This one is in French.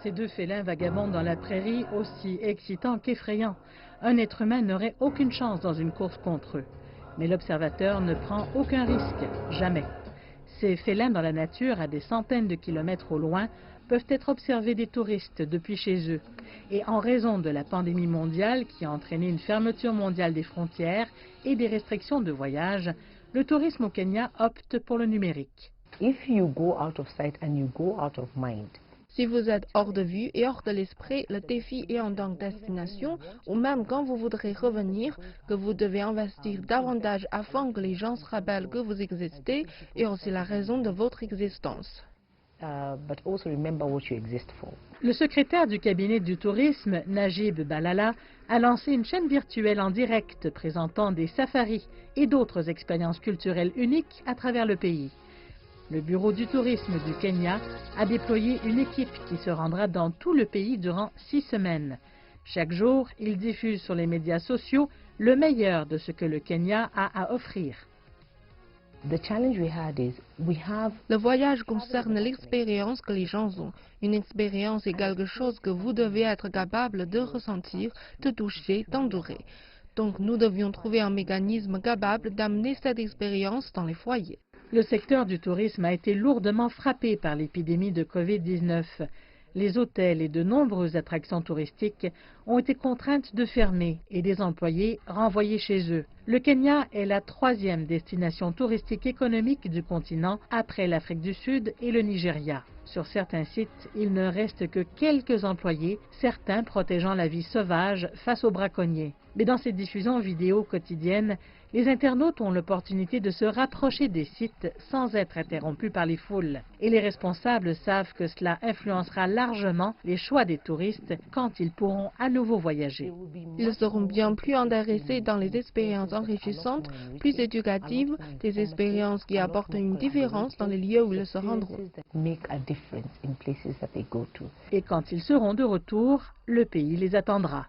Ces deux félins vagabondent dans la prairie, aussi excitants qu'effrayants. Un être humain n'aurait aucune chance dans une course contre eux. Mais l'observateur ne prend aucun risque, jamais. Ces félins dans la nature, à des centaines de kilomètres au loin, peuvent être observés des touristes depuis chez eux. Et en raison de la pandémie mondiale qui a entraîné une fermeture mondiale des frontières et des restrictions de voyage, le tourisme au Kenya opte pour le numérique. If you go out of sight and you go out of mind, si vous êtes hors de vue et hors de l'esprit, le défi est en tant que destination, ou même quand vous voudrez revenir, que vous devez investir davantage afin que les gens se rappellent que vous existez et aussi la raison de votre existence. but also remember what you exist for. Le secrétaire du cabinet du tourisme, Najib Balala, a lancé une chaîne virtuelle en direct présentant des safaris et d'autres expériences culturelles uniques à travers le pays. Le Bureau du tourisme du Kenya a déployé une équipe qui se rendra dans tout le pays durant 6 semaines. Chaque jour, il diffuse sur les médias sociaux le meilleur de ce que le Kenya a à offrir. Le voyage concerne l'expérience que les gens ont. Une expérience est quelque chose que vous devez être capable de ressentir, de toucher, d'endurer. Donc nous devions trouver un mécanisme capable d'amener cette expérience dans les foyers. Le secteur du tourisme a été lourdement frappé par l'épidémie de Covid-19. Les hôtels et de nombreuses attractions touristiques ont été contraintes de fermer et des employés renvoyés chez eux. Le Kenya est la 3e destination touristique économique du continent après l'Afrique du Sud et le Nigeria. Sur certains sites, il ne reste que quelques employés, certains protégeant la vie sauvage face aux braconniers. Mais dans ces diffusions vidéo quotidiennes, les internautes ont l'opportunité de se rapprocher des sites sans être interrompus par les foules. Et les responsables savent que cela influencera largement les choix des touristes quand ils pourront à nouveau voyager. Ils seront bien plus intéressés dans les expériences enrichissantes, plus éducatives, des expériences qui apportent une différence dans les lieux où ils se rendront. Et Et quand ils seront de retour, le pays les attendra.